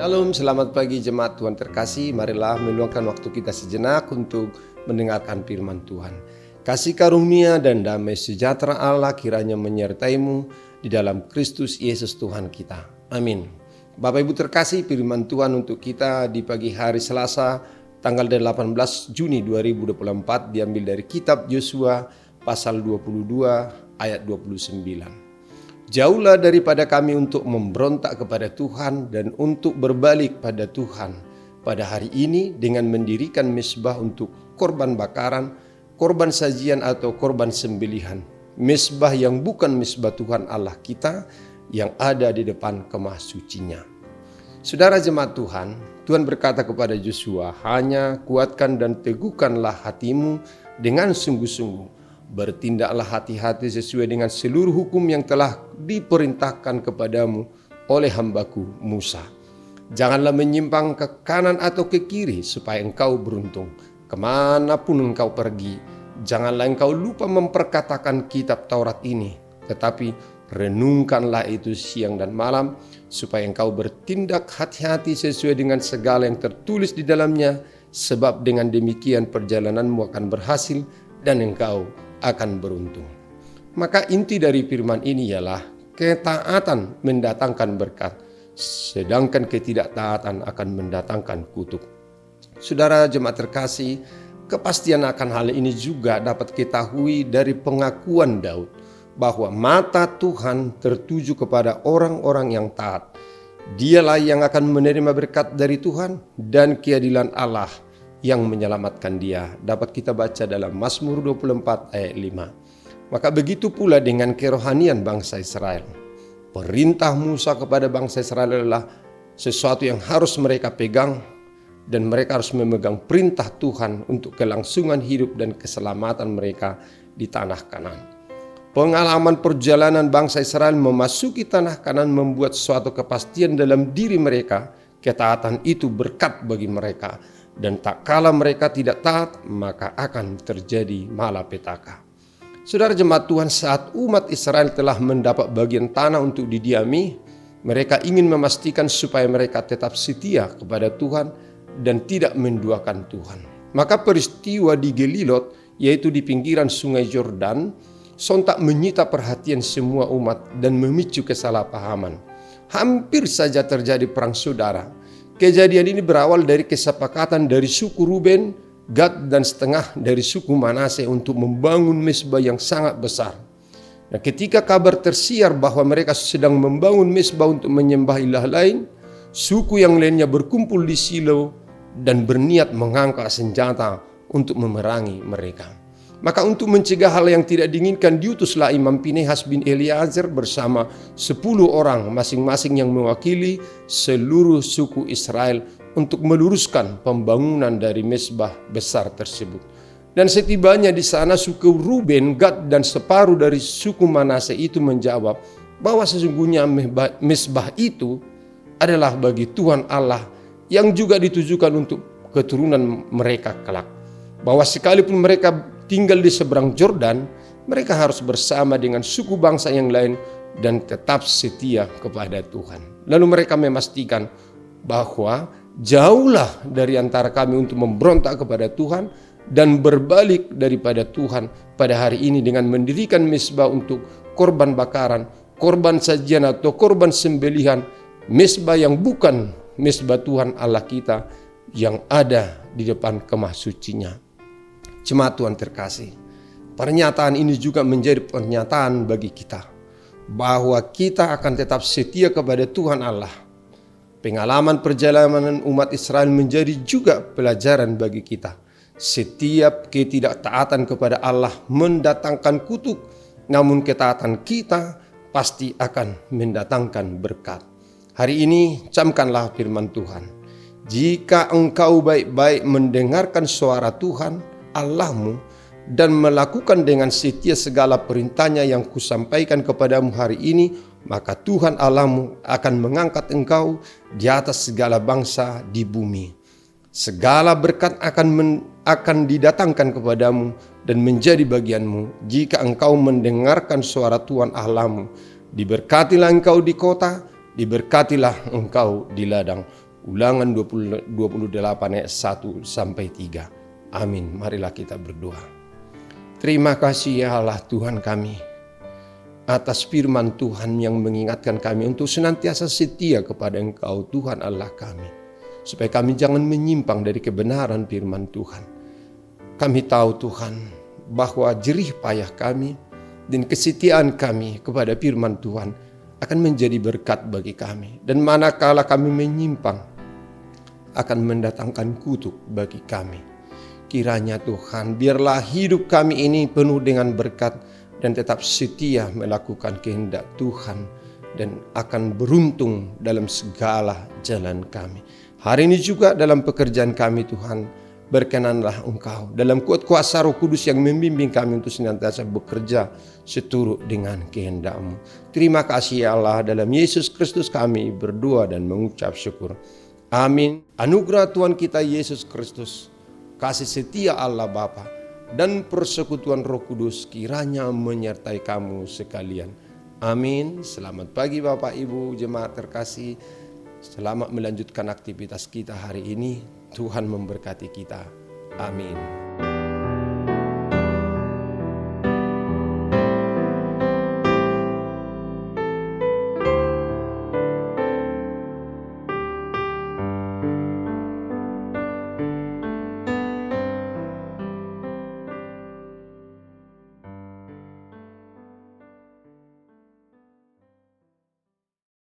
Shalom, selamat pagi jemaat Tuhan terkasih. Marilah meluangkan waktu kita sejenak untuk mendengarkan firman Tuhan. Kasih karunia dan damai sejahtera Allah kiranya menyertaimu di dalam Kristus Yesus Tuhan kita. Amin. Bapak Ibu terkasih, firman Tuhan untuk kita di pagi hari Selasa tanggal 18 Juni 2024 diambil dari kitab Yosua pasal 22 ayat 29. Jauhlah daripada kami untuk memberontak kepada Tuhan dan untuk berbalik pada Tuhan pada hari ini dengan mendirikan mezbah untuk korban bakaran, korban sajian atau korban sembelihan. Mezbah yang bukan mezbah Tuhan Allah kita yang ada di depan kemah sucinya. Saudara jemaat Tuhan, Tuhan berkata kepada Yosua, hanya kuatkan dan teguhkanlah hatimu dengan sungguh-sungguh. Bertindaklah hati-hati sesuai dengan seluruh hukum yang telah diperintahkan kepadamu oleh hambaku Musa. Janganlah menyimpang ke kanan atau ke kiri supaya engkau beruntung. Kemanapun engkau pergi, janganlah engkau lupa memperkatakan kitab Taurat ini. Tetapi renungkanlah itu siang dan malam supaya engkau bertindak hati-hati sesuai dengan segala yang tertulis di dalamnya. Sebab dengan demikian perjalananmu akan berhasil dan engkau akan beruntung. Maka inti dari firman ini ialah ketaatan mendatangkan berkat, sedangkan ketidaktaatan akan mendatangkan kutuk. Saudara jemaat terkasih, kepastian akan hal ini juga dapat ketahui dari pengakuan Daud bahwa mata Tuhan tertuju kepada orang-orang yang taat. Dialah yang akan menerima berkat dari Tuhan dan keadilan Allah yang menyelamatkan dia. Dapat kita baca dalam Mazmur 24 ayat 5. Maka begitu pula dengan kerohanian bangsa Israel. Perintah Musa kepada bangsa Israel adalah sesuatu yang harus mereka pegang dan mereka harus memegang perintah Tuhan untuk kelangsungan hidup dan keselamatan mereka di tanah Kanaan. Pengalaman perjalanan bangsa Israel memasuki tanah Kanaan membuat suatu kepastian dalam diri mereka. Ketaatan itu berkat bagi mereka. Dan tak kala mereka tidak taat, maka akan terjadi malapetaka. Saudara jemaat Tuhan, saat umat Israel telah mendapat bagian tanah untuk didiami, mereka ingin memastikan supaya mereka tetap setia kepada Tuhan dan tidak menduakan Tuhan. Maka peristiwa di Gelilot, yaitu di pinggiran sungai Yordan, sontak menyita perhatian semua umat dan memicu kesalahpahaman. Hampir saja terjadi perang saudara. Kejadian ini berawal dari kesepakatan dari suku Ruben, Gad dan setengah dari suku Manase untuk membangun mezbah yang sangat besar. Nah, ketika kabar tersiar bahwa mereka sedang membangun mezbah untuk menyembah ilah lain, suku yang lainnya berkumpul di Silo dan berniat mengangkat senjata untuk memerangi mereka. Maka untuk mencegah hal yang tidak diinginkan diutuslah Imam Pinehas bin Eleazar bersama 10 orang masing-masing yang mewakili seluruh suku Israel untuk meluruskan pembangunan dari mezbah besar tersebut. Dan setibanya di sana suku Ruben, Gad dan separuh dari suku Manase itu menjawab bahwa sesungguhnya mezbah itu adalah bagi Tuhan Allah yang juga ditujukan untuk keturunan mereka kelak. Bahwa sekalipun mereka tinggal di seberang Yordan, mereka harus bersama dengan suku bangsa yang lain dan tetap setia kepada Tuhan. Lalu mereka memastikan bahwa jauhlah dari antara kami untuk memberontak kepada Tuhan dan berbalik daripada Tuhan pada hari ini dengan mendirikan mezbah untuk korban bakaran, korban sajian atau korban sembelihan, mezbah yang bukan mezbah Tuhan Allah kita yang ada di depan kemah sucinya. Jemaat Tuhan terkasih, pernyataan ini juga menjadi pernyataan bagi kita bahwa kita akan tetap setia kepada Tuhan Allah. Pengalaman perjalanan umat Israel menjadi juga pelajaran bagi kita. Setiap ketidaktaatan kepada Allah mendatangkan kutuk, namun ketaatan kita pasti akan mendatangkan berkat. Hari ini camkanlah firman Tuhan. Jika engkau baik-baik mendengarkan suara Tuhan Allahmu dan melakukan dengan setia segala perintahnya yang kusampaikan kepadamu hari ini, maka Tuhan Allahmu akan mengangkat engkau di atas segala bangsa di bumi. Segala berkat akan didatangkan kepadamu dan menjadi bagianmu jika engkau mendengarkan suara Tuhan Allahmu. Diberkatilah engkau di kota, diberkatilah engkau di ladang. Ulangan 28 ayat 1 sampai 3. Amin. Marilah kita berdoa. Terima kasih ya Allah Tuhan kami, atas firman Tuhan yang mengingatkan kami untuk senantiasa setia kepada Engkau Tuhan Allah kami, supaya kami jangan menyimpang dari kebenaran firman Tuhan. Kami tahu Tuhan bahwa jerih payah kami dan kesetiaan kami kepada firman Tuhan akan menjadi berkat bagi kami. Dan manakala kami menyimpang, akan mendatangkan kutuk bagi kami. Kiranya Tuhan, biarlah hidup kami ini penuh dengan berkat dan tetap setia melakukan kehendak Tuhan dan akan beruntung dalam segala jalan kami. Hari ini juga dalam pekerjaan kami Tuhan, berkenanlah Engkau dalam kuat kuasa Roh Kudus yang membimbing kami untuk senantiasa bekerja seturut dengan kehendak-Mu. Terima kasih ya Allah, dalam Yesus Kristus kami berdoa dan mengucap syukur. Amin. Anugerah Tuhan kita Yesus Kristus, kasih setia Allah Bapa, dan persekutuan Roh Kudus kiranya menyertai kamu sekalian. Amin. Selamat pagi Bapak Ibu jemaat terkasih. Selamat melanjutkan aktivitas kita hari ini. Tuhan memberkati kita. Amin.